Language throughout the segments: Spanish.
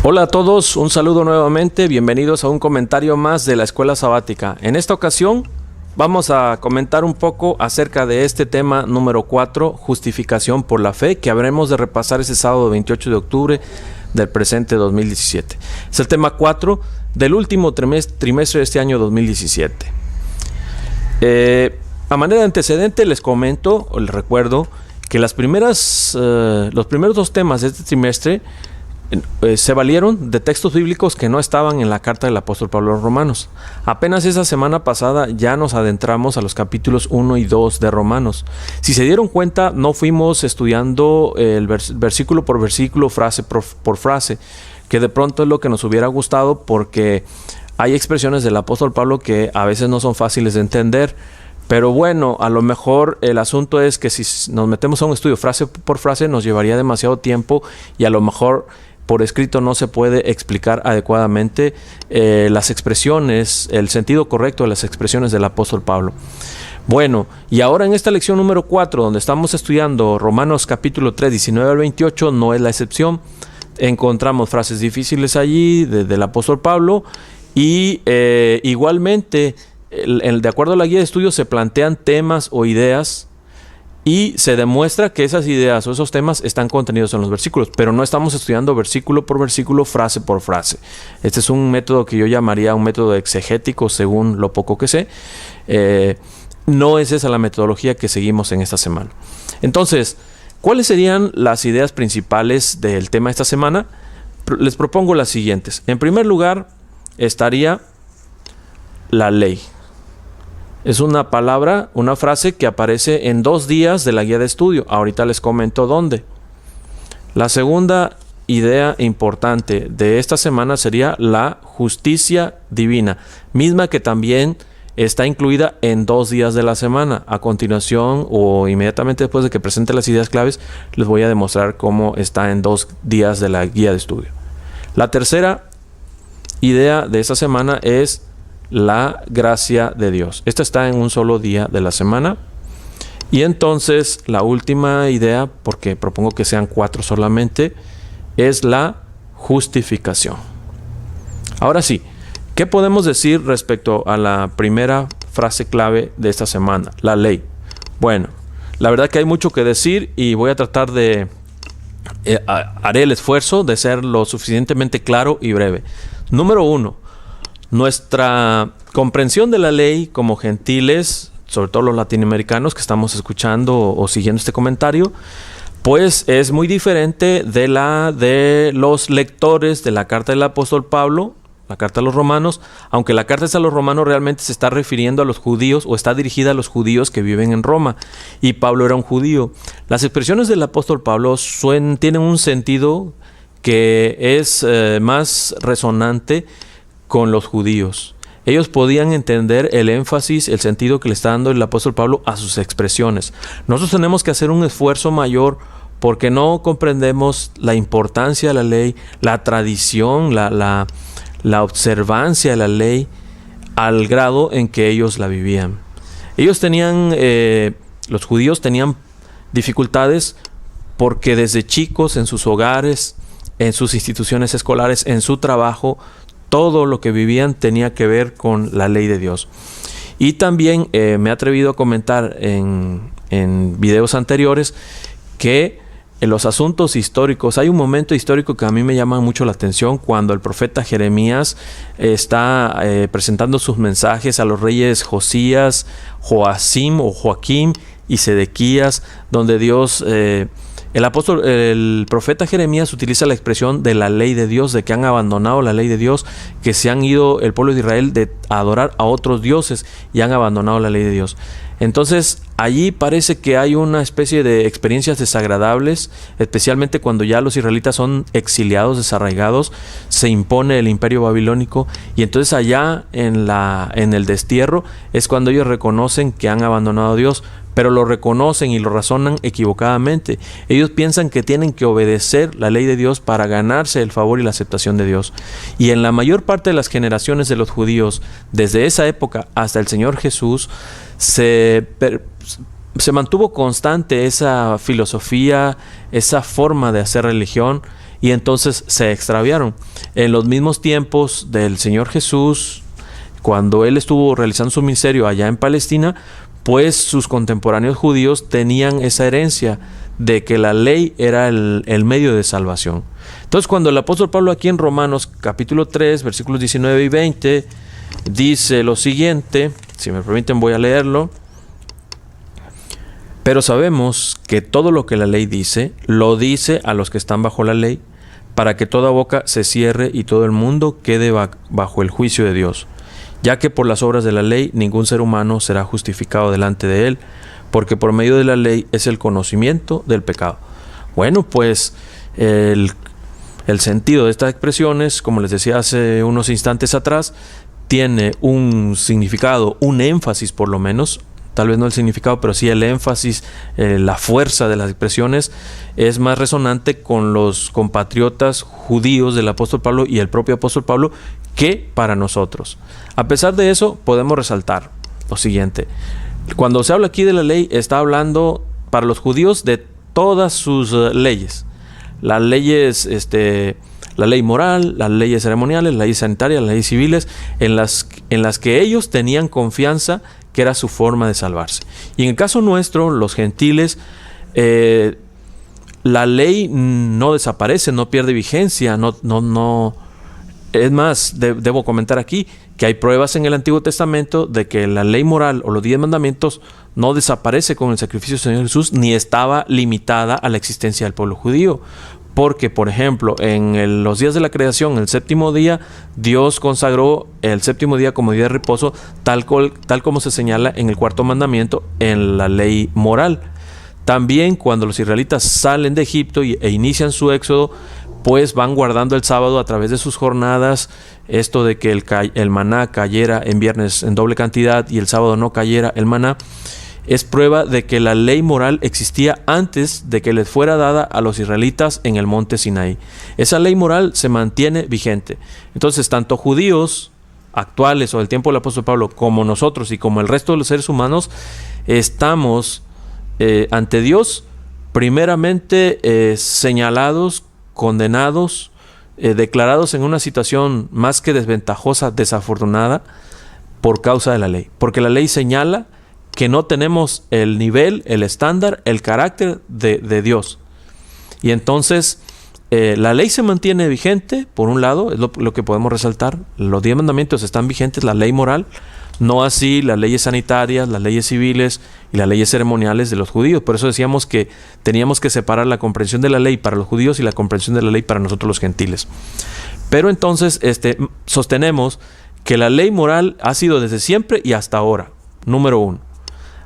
Hola a todos, un saludo nuevamente, bienvenidos a un comentario más de la Escuela Sabática. En esta ocasión vamos a comentar un poco acerca de este tema número 4, justificación por la fe, que habremos de repasar ese sábado 28 de octubre del presente 2017. Es el tema 4 del último trimestre de este año 2017. A manera de antecedente les comento, o les recuerdo, que los primeros dos temas de este trimestre se valieron de textos bíblicos que no estaban en la carta del apóstol Pablo a los Romanos. Apenas esa semana pasada ya nos adentramos a los capítulos 1 y 2 de Romanos. Si se dieron cuenta, no fuimos estudiando el versículo por versículo, frase por frase, que de pronto es lo que nos hubiera gustado, porque hay expresiones del apóstol Pablo que a veces no son fáciles de entender. Pero bueno, a lo mejor el asunto es que si nos metemos a un estudio frase por frase nos llevaría demasiado tiempo y a lo mejor por escrito no se puede explicar adecuadamente las expresiones, el sentido correcto de las expresiones del apóstol Pablo. Bueno, y ahora en esta lección número 4, donde estamos estudiando Romanos capítulo 3, 19 al 28, no es la excepción. Encontramos frases difíciles allí del apóstol Pablo y igualmente, de acuerdo a la guía de estudio, se plantean temas o ideas y se demuestra que esas ideas o esos temas están contenidos en los versículos, pero no estamos estudiando versículo por versículo, frase por frase. Este es un método que yo llamaría un método exegético, según lo poco que sé. No es esa la metodología que seguimos en esta semana. Entonces, ¿cuáles serían las ideas principales del tema de esta semana? Les propongo las siguientes. En primer lugar, estaría la ley. Es una palabra, una frase que aparece en 2 días de la guía de estudio. Ahorita les comento dónde. La segunda idea importante de esta semana sería la justicia divina, misma que también está incluida en 2 días de la semana. A continuación o inmediatamente después de que presente las ideas claves, les voy a demostrar cómo está en 2 días de la guía de estudio. La tercera idea de esta semana es la gracia de Dios. Esta está en un solo día de la semana. Y entonces la última idea, porque propongo que sean 4 solamente, es la justificación. Ahora sí, ¿qué podemos decir respecto a la primera frase clave de esta semana? La ley. Bueno, la verdad que hay mucho que decir y voy a tratar de haré el esfuerzo de ser lo suficientemente claro y breve. Número 1. Nuestra comprensión de la ley como gentiles, sobre todo los latinoamericanos que estamos escuchando o siguiendo este comentario, pues es muy diferente de la de los lectores de la carta del apóstol Pablo, la carta a los romanos, aunque la carta a los romanos realmente se está refiriendo a los judíos o está dirigida a los judíos que viven en Roma, y Pablo era un judío. Las expresiones del apóstol Pablo tienen un sentido que es más resonante con los judíos. Ellos podían entender el énfasis, el sentido que le está dando el apóstol Pablo a sus expresiones. Nosotros tenemos que hacer un esfuerzo mayor porque no comprendemos la importancia de la ley, la tradición, la observancia de la ley al grado en que ellos la vivían. Ellos tenían, los judíos tenían dificultades porque desde chicos en sus hogares, en sus instituciones escolares, en su trabajo, todo lo que vivían tenía que ver con la ley de Dios. Y también me he atrevido a comentar en videos anteriores que en los asuntos históricos hay un momento histórico que a mí me llama mucho la atención cuando el profeta Jeremías está presentando sus mensajes a los reyes Josías, Joacim o Joaquim y Sedequías, donde Dios... El profeta Jeremías utiliza la expresión de la ley de Dios, de que han abandonado la ley de Dios, que se han ido el pueblo de Israel a adorar a otros dioses y han abandonado la ley de Dios. Entonces allí parece que hay una especie de experiencias desagradables, especialmente cuando ya los israelitas son exiliados, desarraigados, se impone el imperio babilónico y entonces allá en el destierro es cuando ellos reconocen que han abandonado a Dios, pero lo reconocen y lo razonan equivocadamente. Ellos piensan que tienen que obedecer la ley de Dios para ganarse el favor y la aceptación de Dios. Y en la mayor parte de las generaciones de los judíos, desde esa época hasta el Señor Jesús, se mantuvo constante esa filosofía, esa forma de hacer religión, y entonces se extraviaron. En los mismos tiempos del Señor Jesús, cuando Él estuvo realizando su ministerio allá en Palestina, pues sus contemporáneos judíos tenían esa herencia de que la ley era el medio de salvación. Entonces, cuando el apóstol Pablo aquí en Romanos capítulo 3, versículos 19 y 20, dice lo siguiente, si me permiten voy a leerlo. Pero sabemos que todo lo que la ley dice, lo dice a los que están bajo la ley, para que toda boca se cierre y todo el mundo quede bajo el juicio de Dios, ya que por las obras de la ley ningún ser humano será justificado delante de él, porque por medio de la ley es el conocimiento del pecado. Bueno, pues el sentido de estas expresiones, como les decía hace unos instantes atrás, tiene un significado, un énfasis por lo menos, tal vez no el significado, pero sí el énfasis, la fuerza de las expresiones es más resonante con los compatriotas judíos del apóstol Pablo y el propio apóstol Pablo que para nosotros. A pesar de eso, podemos resaltar lo siguiente. Cuando se habla aquí de la ley, está hablando para los judíos de todas sus leyes. Las leyes, la ley moral, las leyes ceremoniales, las leyes sanitarias, las leyes civiles, en las que ellos tenían confianza que era su forma de salvarse. Y en el caso nuestro, los gentiles, la ley no desaparece, no pierde vigencia, no. Es más, debo comentar aquí que hay pruebas en el Antiguo Testamento de que la ley moral o los 10 mandamientos no desaparece con el sacrificio del Señor Jesús, ni estaba limitada a la existencia del pueblo judío. Porque, por ejemplo, en los días de la creación, el séptimo día, Dios consagró el séptimo día como día de reposo, tal como se señala en el cuarto mandamiento en la ley moral. También cuando los israelitas salen de Egipto e inician su éxodo, pues van guardando el sábado a través de sus jornadas. Esto de que el maná cayera en viernes en doble cantidad y el sábado no cayera el maná, es prueba de que la ley moral existía antes de que les fuera dada a los israelitas en el monte Sinaí. Esa ley moral se mantiene vigente. Entonces, tanto judíos actuales o del tiempo del apóstol Pablo, como nosotros y como el resto de los seres humanos, estamos ante Dios primeramente señalados, condenados, declarados en una situación más que desventajosa, desafortunada, por causa de la ley. Porque la ley señala que no tenemos el nivel, el estándar, el carácter de Dios. Y entonces la ley se mantiene vigente, por un lado, es lo que podemos resaltar. Los 10 mandamientos están vigentes, la ley moral, no así las leyes sanitarias, las leyes civiles y las leyes ceremoniales de los judíos. Por eso decíamos que teníamos que separar la comprensión de la ley para los judíos y la comprensión de la ley para nosotros los gentiles. Pero entonces sostenemos que la ley moral ha sido desde siempre y hasta ahora, número 1.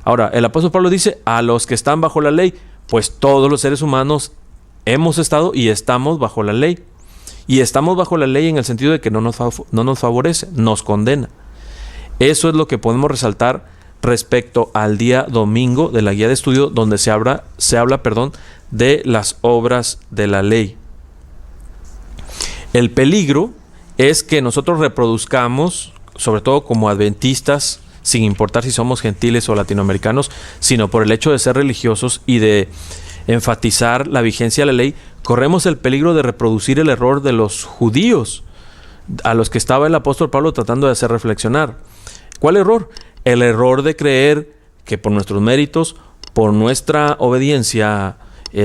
Ahora, el apóstol Pablo dice, a los que están bajo la ley, pues todos los seres humanos hemos estado y estamos bajo la ley. Y estamos bajo la ley en el sentido de que no nos favorece, nos condena. Eso es lo que podemos resaltar respecto al día domingo de la guía de estudio, donde se habla de las obras de la ley. El peligro es que nosotros reproduzcamos, sobre todo como adventistas, sin importar si somos gentiles o latinoamericanos, sino por el hecho de ser religiosos y de enfatizar la vigencia de la ley, corremos el peligro de reproducir el error de los judíos, a los que estaba el apóstol Pablo tratando de hacer reflexionar. ¿Cuál error? El error de creer que por nuestros méritos, por nuestra obediencia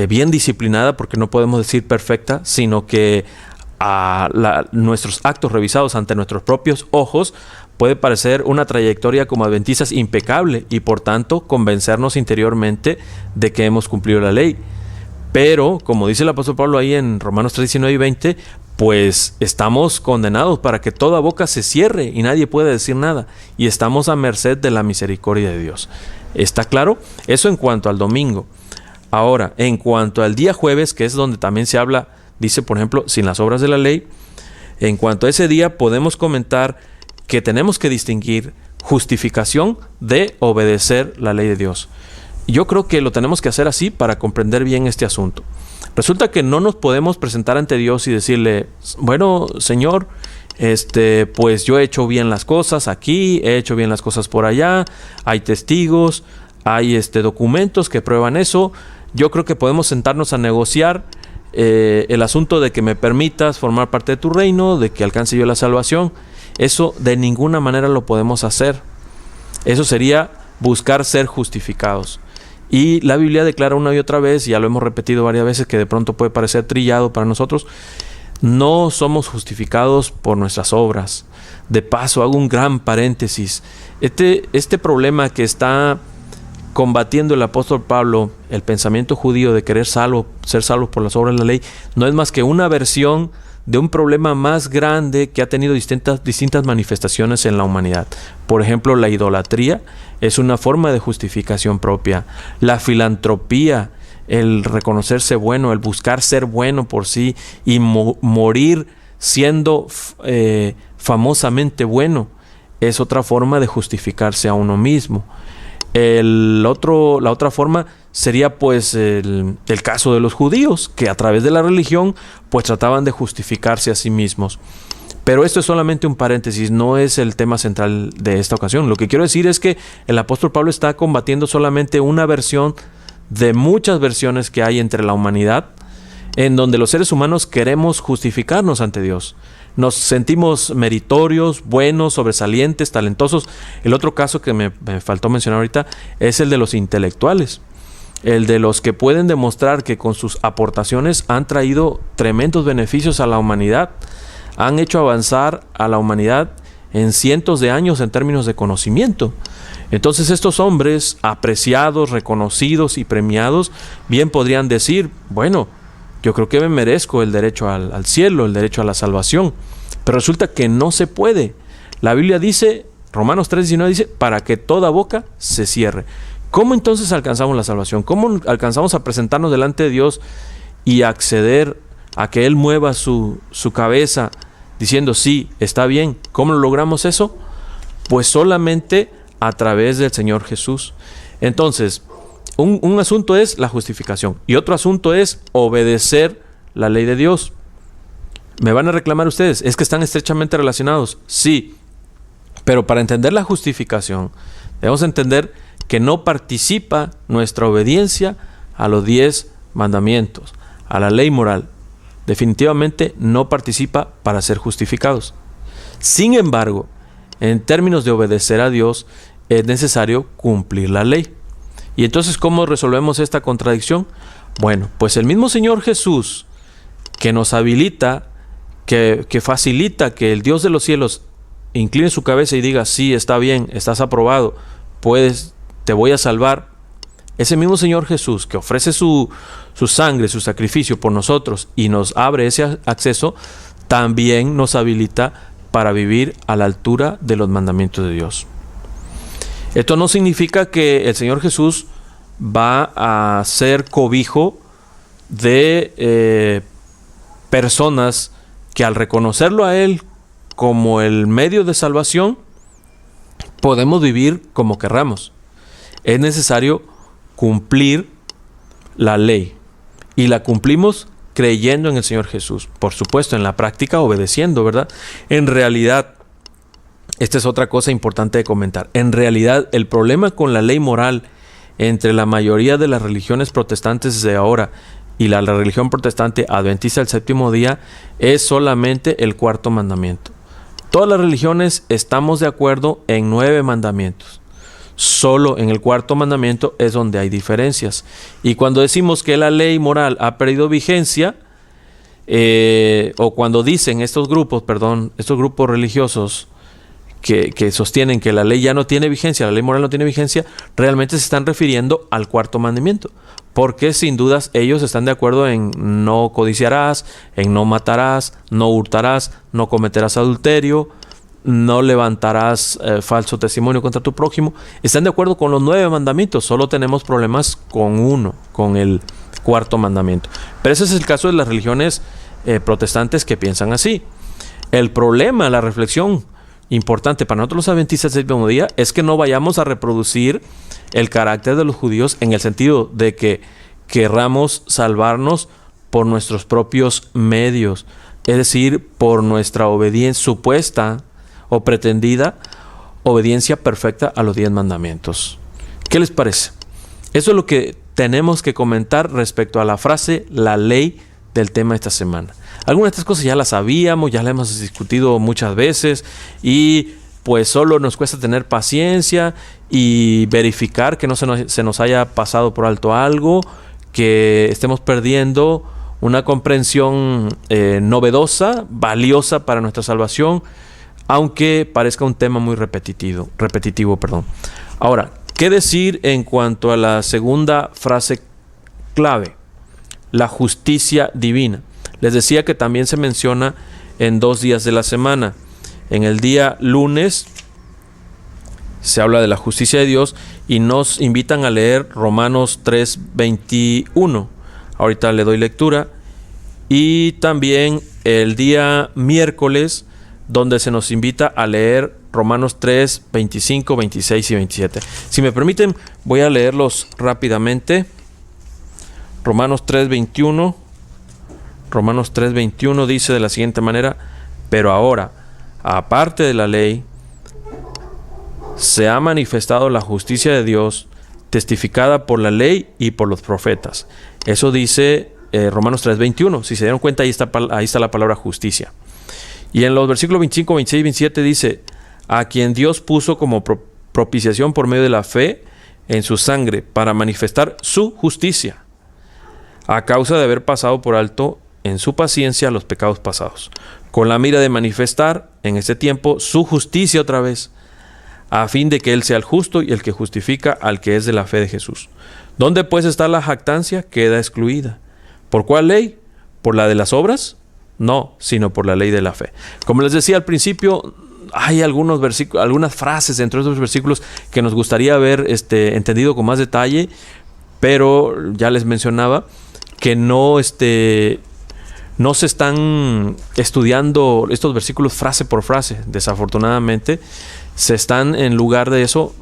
bien disciplinada, porque no podemos decir perfecta, sino que nuestros actos revisados ante nuestros propios ojos, puede parecer una trayectoria como adventistas impecable y por tanto convencernos interiormente de que hemos cumplido la ley. Pero, como dice el apóstol Pablo ahí en Romanos 3, 19 y 20, pues estamos condenados para que toda boca se cierre y nadie puede decir nada. Y estamos a merced de la misericordia de Dios. ¿Está claro? Eso en cuanto al domingo. Ahora, en cuanto al día jueves, que es donde también se habla, dice por ejemplo, sin las obras de la ley, en cuanto a ese día podemos comentar que tenemos que distinguir justificación de obedecer la ley de Dios. Yo creo que lo tenemos que hacer así para comprender bien este asunto. Resulta que no nos podemos presentar ante Dios y decirle, bueno, Señor, pues yo he hecho bien las cosas aquí, he hecho bien las cosas por allá, hay testigos, hay documentos que prueban eso. Yo creo que podemos sentarnos a negociar el asunto de que me permitas formar parte de tu reino, de que alcance yo la salvación, eso de ninguna manera lo podemos hacer. Eso sería buscar ser justificados. Y la Biblia declara una y otra vez, y ya lo hemos repetido varias veces, que de pronto puede parecer trillado para nosotros: no somos justificados por nuestras obras. De paso, hago un gran paréntesis. Este problema que está combatiendo el apóstol Pablo, el pensamiento judío de querer ser salvo por las obras de la ley, no es más que una versión de un problema más grande que ha tenido distintas manifestaciones en la humanidad. Por ejemplo, la idolatría es una forma de justificación propia. La filantropía, el reconocerse bueno, el buscar ser bueno por sí y morir siendo famosamente bueno, es otra forma de justificarse a uno mismo. La otra forma sería pues el caso de los judíos, que a través de la religión pues trataban de justificarse a sí mismos. Pero esto es solamente un paréntesis, no es el tema central de esta ocasión. Lo que quiero decir es que el apóstol Pablo está combatiendo solamente una versión de muchas versiones que hay entre la humanidad, en donde los seres humanos queremos justificarnos ante Dios. Nos sentimos meritorios, buenos, sobresalientes, talentosos. El otro caso que me faltó mencionar ahorita es el de los intelectuales. El de los que pueden demostrar que con sus aportaciones han traído tremendos beneficios a la humanidad. Han hecho avanzar a la humanidad en cientos de años en términos de conocimiento. Entonces estos hombres apreciados, reconocidos y premiados bien podrían decir: bueno, yo creo que me merezco el derecho al cielo, el derecho a la salvación. Pero resulta que no se puede. La Biblia dice, Romanos 3:19 dice, para que toda boca se cierre. ¿Cómo entonces alcanzamos la salvación? ¿Cómo alcanzamos a presentarnos delante de Dios y acceder a que Él mueva su cabeza diciendo sí, está bien? ¿Cómo logramos eso? Pues solamente a través del Señor Jesús. Entonces, un asunto es la justificación y otro asunto es obedecer la ley de Dios. Me van a reclamar ustedes, ¿es que están estrechamente relacionados? Sí, pero para entender la justificación debemos entender que no participa nuestra obediencia a los 10 mandamientos, a la ley moral. Definitivamente no participa para ser justificados. Sin embargo, en términos de obedecer a Dios, es necesario cumplir la ley. Y entonces, ¿cómo resolvemos esta contradicción? Bueno, pues el mismo Señor Jesús, que nos habilita, que facilita que el Dios de los cielos incline su cabeza y diga, sí, está bien, estás aprobado, te voy a salvar. Ese mismo Señor Jesús que ofrece su sangre, su sacrificio por nosotros y nos abre ese acceso, también nos habilita para vivir a la altura de los mandamientos de Dios. Esto no significa que el Señor Jesús va a ser cobijo de personas que al reconocerlo a Él como el medio de salvación, podemos vivir como querramos. Es necesario cumplir la ley y la cumplimos creyendo en el Señor Jesús. Por supuesto, en la práctica obedeciendo, ¿verdad? En realidad, esta es otra cosa importante de comentar. En realidad, el problema con la ley moral entre la mayoría de las religiones protestantes de ahora y la religión protestante adventista del séptimo día es solamente el 4º mandamiento. Todas las religiones estamos de acuerdo en 9 mandamientos. Solo en el 4º mandamiento es donde hay diferencias. Y cuando decimos que la ley moral ha perdido vigencia, o cuando dicen estos grupos religiosos que sostienen que la ley ya no tiene vigencia, la ley moral no tiene vigencia, realmente se están refiriendo al 4º mandamiento. Porque sin dudas ellos están de acuerdo en no codiciarás, en no matarás, no hurtarás, no cometerás adulterio, no levantarás falso testimonio contra tu prójimo. Están de acuerdo con los 9 mandamientos, solo tenemos problemas con uno, con el 4º mandamiento. Pero ese es el caso de las religiones protestantes que piensan así. El problema, la reflexión importante para nosotros los adventistas del séptimo día es que no vayamos a reproducir el carácter de los judíos en el sentido de que querramos salvarnos por nuestros propios medios, es decir, por nuestra obediencia supuesta o pretendida obediencia perfecta a los 10 mandamientos. ¿Qué les parece? Eso es lo que tenemos que comentar respecto a la frase la ley del tema esta semana. Algunas de estas cosas ya las sabíamos, ya las hemos discutido muchas veces y pues solo nos cuesta tener paciencia y verificar que no se nos haya pasado por alto algo, que estemos perdiendo una comprensión novedosa, valiosa para nuestra salvación, aunque parezca un tema muy repetitivo. Ahora, ¿qué decir en cuanto a la segunda frase clave? La justicia divina. Les decía que también se menciona en 2 días de la semana. En el día lunes se habla de la justicia de Dios y nos invitan a leer Romanos 3:21. Ahorita le doy lectura. Y también el día miércoles, donde se nos invita a leer Romanos 3, 25, 26 y 27. Si me permiten, voy a leerlos rápidamente. Romanos 3:21. Romanos 3:21 dice de la siguiente manera: pero ahora, aparte de la ley, se ha manifestado la justicia de Dios, testificada por la ley y por los profetas. Eso dice Romanos 3:21. Si se dieron cuenta, ahí está la palabra justicia. Y en los versículos 25, 26 y 27 dice: a quien Dios puso como propiciación por medio de la fe en su sangre, para manifestar su justicia, a causa de haber pasado por alto en su paciencia los pecados pasados, con la mira de manifestar en este tiempo su justicia otra vez, a fin de que Él sea el justo y el que justifica al que es de la fe de Jesús. ¿Dónde pues está la jactancia? Queda excluida. ¿Por cuál ley? ¿Por la de las obras? No, sino por la ley de la fe. Como les decía al principio, hay algunos versículos, algunas frases dentro de estos versículos que nos gustaría haber entendido con más detalle, pero ya les mencionaba que no se están estudiando estos versículos frase por frase. Desafortunadamente, se están, en lugar de eso,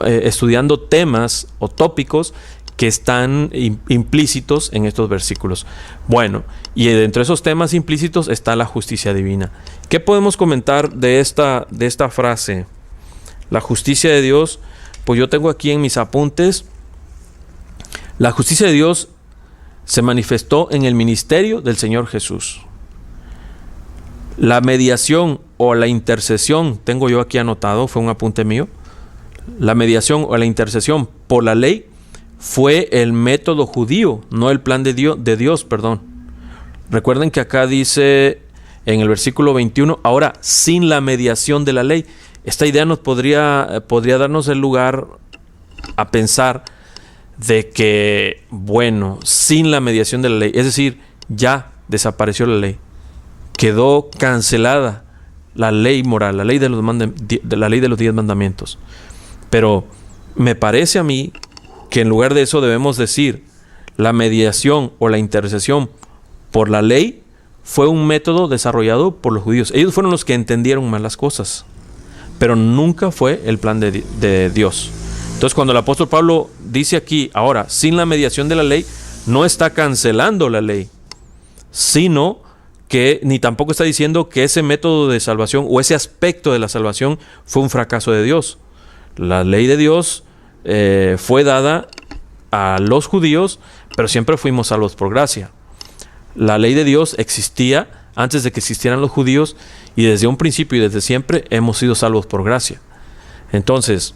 estudiando temas o tópicos que están implícitos en estos versículos. Bueno, y dentro de esos temas implícitos está la justicia divina. ¿Qué podemos comentar de esta frase? La justicia de Dios, pues yo tengo aquí en mis apuntes: la justicia de Dios se manifestó en el ministerio del Señor Jesús. La mediación o la intercesión, tengo yo aquí anotado, fue un apunte mío. La mediación o la intercesión por la ley fue el método judío, no el plan de Dios. Recuerden que acá dice en el versículo 21, ahora sin la mediación de la ley. Esta idea nos podría darnos el lugar a pensar de que, bueno, sin la mediación de la ley, es decir, ya desapareció la ley, quedó cancelada la ley moral, la ley de los 10 mandamientos. Pero me parece a mí que en lugar de eso debemos decir: la mediación o la intercesión por la ley fue un método desarrollado por los judíos. Ellos fueron los que entendieron mal las cosas, pero nunca fue el plan de Dios. Entonces, cuando el apóstol Pablo dice aquí, ahora, sin la mediación de la ley, no está cancelando la ley, sino que ni tampoco está diciendo que ese método de salvación o ese aspecto de la salvación fue un fracaso de Dios. La ley de Dios fue dada a los judíos, pero siempre fuimos salvos por gracia. La ley de Dios existía antes de que existieran los judíos, y desde un principio y desde siempre hemos sido salvos por gracia. Entonces,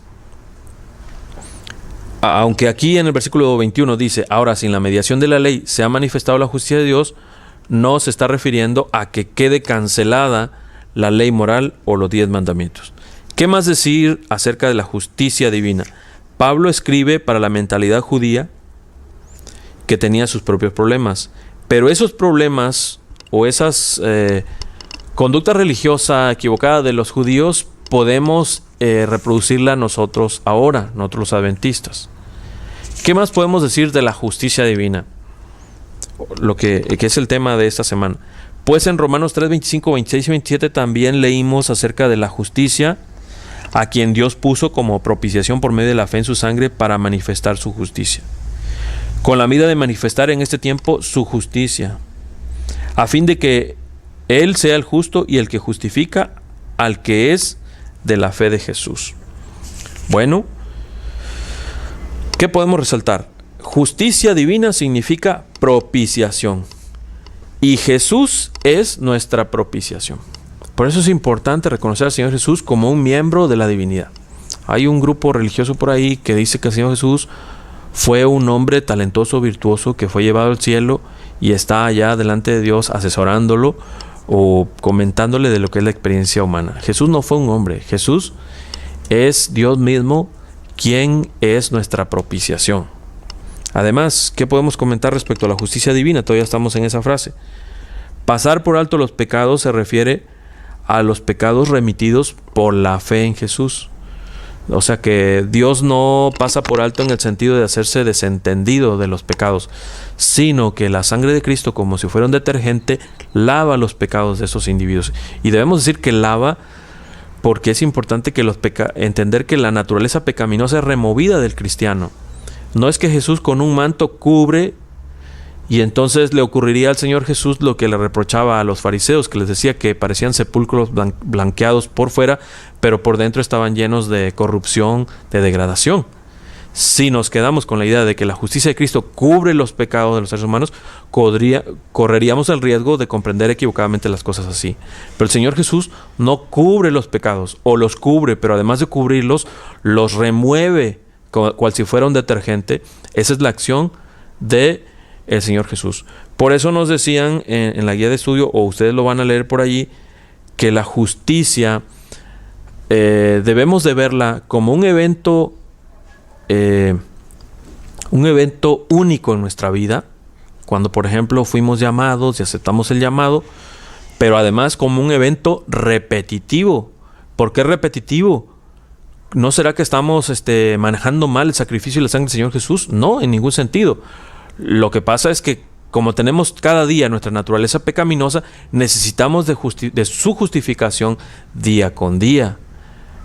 aunque aquí en el versículo 21 dice: ahora sin la mediación de la ley se ha manifestado la justicia de Dios, no se está refiriendo a que quede cancelada la ley moral o los 10 mandamientos. ¿Qué más decir acerca de la justicia divina? Pablo escribe para la mentalidad judía que tenía sus propios problemas, pero esos problemas o esas conducta religiosa equivocada de los judíos podemos reproducirla nosotros ahora, nosotros los adventistas. ¿Qué más podemos decir de la justicia divina? Lo que es el tema de esta semana. Pues en Romanos 3, 25, 26 y 27 también leímos acerca de la justicia, a quien Dios puso como propiciación por medio de la fe en su sangre para manifestar su justicia, con la mira de manifestar en este tiempo su justicia, a fin de que Él sea el justo y el que justifica al que es de la fe de Jesús. Bueno, ¿qué podemos resaltar? Justicia divina significa propiciación. Y Jesús es nuestra propiciación. Por eso es importante reconocer al Señor Jesús como un miembro de la divinidad. Hay un grupo religioso por ahí que dice que el Señor Jesús fue un hombre talentoso, virtuoso, que fue llevado al cielo y está allá delante de Dios asesorándolo o comentándole de lo que es la experiencia humana. Jesús no fue un hombre. Jesús es Dios mismo, quien es nuestra propiciación. Además, ¿qué podemos comentar respecto a la justicia divina? Todavía estamos en esa frase. Pasar por alto los pecados se refiere a los pecados remitidos por la fe en Jesús. O sea que Dios no pasa por alto en el sentido de hacerse desentendido de los pecados, sino que la sangre de Cristo, como si fuera un detergente, lava los pecados de esos individuos. Y debemos decir que lava porque es importante que entender que la naturaleza pecaminosa es removida del cristiano. No es que Jesús con un manto cubre y entonces le ocurriría al Señor Jesús lo que le reprochaba a los fariseos, que les decía que parecían sepulcros blanqueados por fuera, pero por dentro estaban llenos de corrupción, de degradación. Si nos quedamos con la idea de que la justicia de Cristo cubre los pecados de los seres humanos, correríamos el riesgo de comprender equivocadamente las cosas así. Pero el Señor Jesús no cubre los pecados, o los cubre, pero además de cubrirlos, los remueve cual si fuera un detergente. Esa es la acción de el Señor Jesús. Por eso nos decían en la guía de estudio, o ustedes lo van a leer por allí, que la justicia debemos de verla como un evento único en nuestra vida, cuando por ejemplo fuimos llamados y aceptamos el llamado, pero además como un evento repetitivo. ¿Por qué repetitivo? ¿No será que estamos manejando mal el sacrificio y la sangre del Señor Jesús? No, en ningún sentido. Lo que pasa es que como tenemos cada día nuestra naturaleza pecaminosa, necesitamos de su justificación día con día.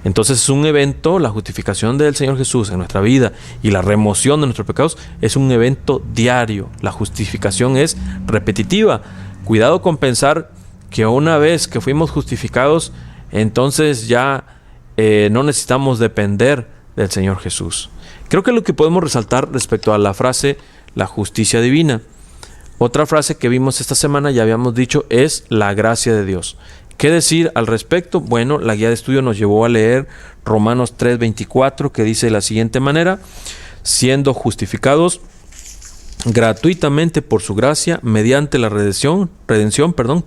Entonces es un evento, la justificación del Señor Jesús en nuestra vida y la remoción de nuestros pecados es un evento diario. La justificación es repetitiva. Cuidado con pensar que una vez que fuimos justificados, entonces ya no necesitamos depender del Señor Jesús. Creo que es lo que podemos resaltar respecto a la frase la justicia divina. Otra frase que vimos esta semana, ya habíamos dicho, es la gracia de Dios. ¿Qué decir al respecto? Bueno, la guía de estudio nos llevó a leer Romanos 3:24, que dice de la siguiente manera: siendo justificados gratuitamente por su gracia mediante la redención,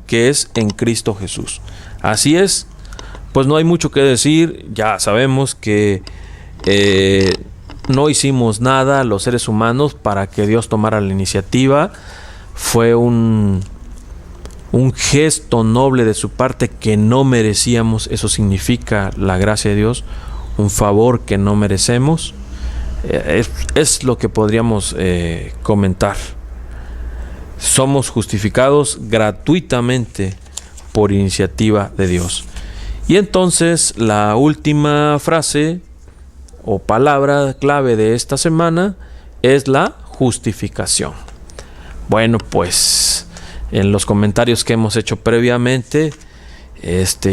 que es en Cristo Jesús. Así es, pues no hay mucho que decir. Ya sabemos que no hicimos nada los seres humanos para que Dios tomara la iniciativa. Fue un gesto noble de su parte que no merecíamos. Eso significa la gracia de Dios, un favor que no merecemos. Es lo que podríamos comentar. Somos justificados gratuitamente por iniciativa de Dios. Y entonces la última frase o palabra clave de esta semana es la justificación. Bueno, pues en los comentarios que hemos hecho previamente,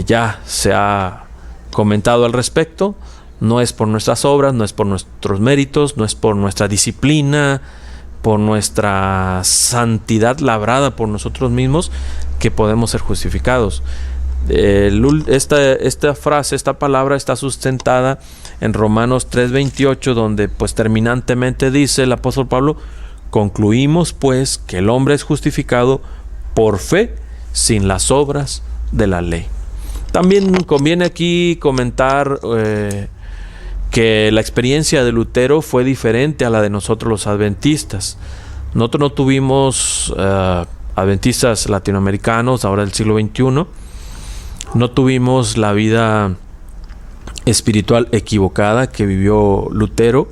ya se ha comentado al respecto. No es por nuestras obras, no es por nuestros méritos, no es por nuestra disciplina, por nuestra santidad labrada por nosotros mismos que podemos ser justificados. Esta frase, esta palabra está sustentada en Romanos 3:28, donde pues terminantemente dice el apóstol Pablo: concluimos pues que el hombre es justificado por fe sin las obras de la ley. También conviene aquí comentar que la experiencia de Lutero fue diferente a la de nosotros los adventistas. Nosotros no tuvimos adventistas latinoamericanos ahora del siglo XXI. No tuvimos la vida espiritual equivocada que vivió Lutero.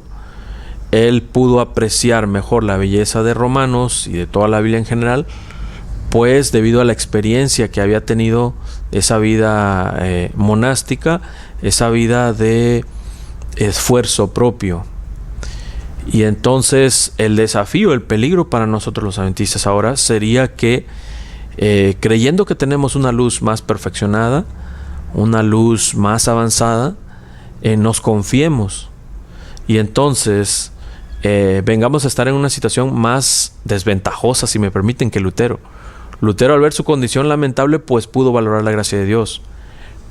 Él pudo apreciar mejor la belleza de Romanos y de toda la Biblia en general, pues debido a la experiencia que había tenido, esa vida monástica, esa vida de esfuerzo propio. Y entonces el desafío, el peligro para nosotros los adventistas ahora sería que creyendo que tenemos una luz más perfeccionada, una luz más avanzada, nos confiemos y entonces vengamos a estar en una situación más desventajosa, si me permiten, que Lutero. Lutero, al ver su condición lamentable, pues pudo valorar la gracia de Dios.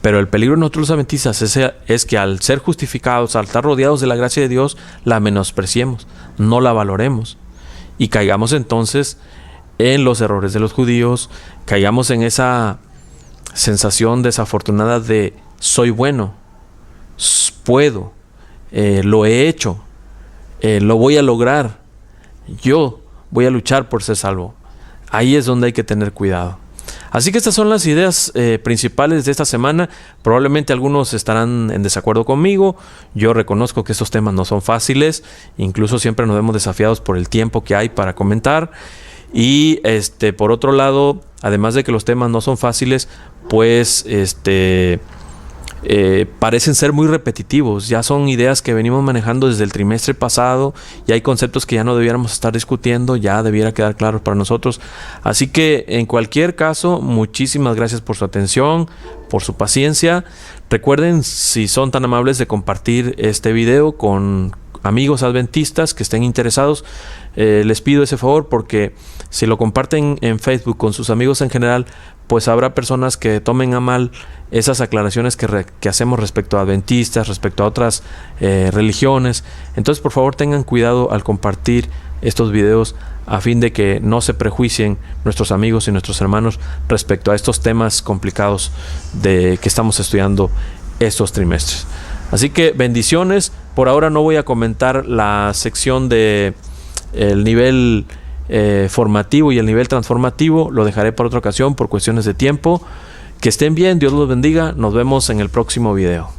Pero el peligro en nosotros los adventistas es que al ser justificados, al estar rodeados de la gracia de Dios, la menospreciemos, no la valoremos y caigamos entonces en los errores de los judíos, caigamos en esa sensación desafortunada de soy bueno, puedo, lo he hecho, lo voy a lograr, yo voy a luchar por ser salvo. Ahí es donde hay que tener cuidado. Así que estas son las ideas principales de esta semana. Probablemente algunos estarán en desacuerdo conmigo. Yo reconozco que estos temas no son fáciles. Incluso siempre nos vemos desafiados por el tiempo que hay para comentar. Y por otro lado, además de que los temas no son fáciles, pues parecen ser muy repetitivos. Ya son ideas que venimos manejando desde el trimestre pasado y hay conceptos que ya no debiéramos estar discutiendo, ya debiera quedar claro para nosotros. Así que en cualquier caso, muchísimas gracias por su atención, por su paciencia. Recuerden, si son tan amables, de compartir este video con amigos adventistas que estén interesados. Les pido ese favor, porque si lo comparten en Facebook con sus amigos en general, pues habrá personas que tomen a mal esas aclaraciones que hacemos respecto a adventistas, respecto a otras religiones. Entonces, por favor, tengan cuidado al compartir estos videos, a fin de que no se prejuicien nuestros amigos y nuestros hermanos respecto a estos temas complicados que estamos estudiando estos trimestres. Así que bendiciones. Por ahora no voy a comentar la sección de el nivel formativo y el nivel transformativo. Lo dejaré para otra ocasión por cuestiones de tiempo. Que estén bien, Dios los bendiga. Nos vemos en el próximo video.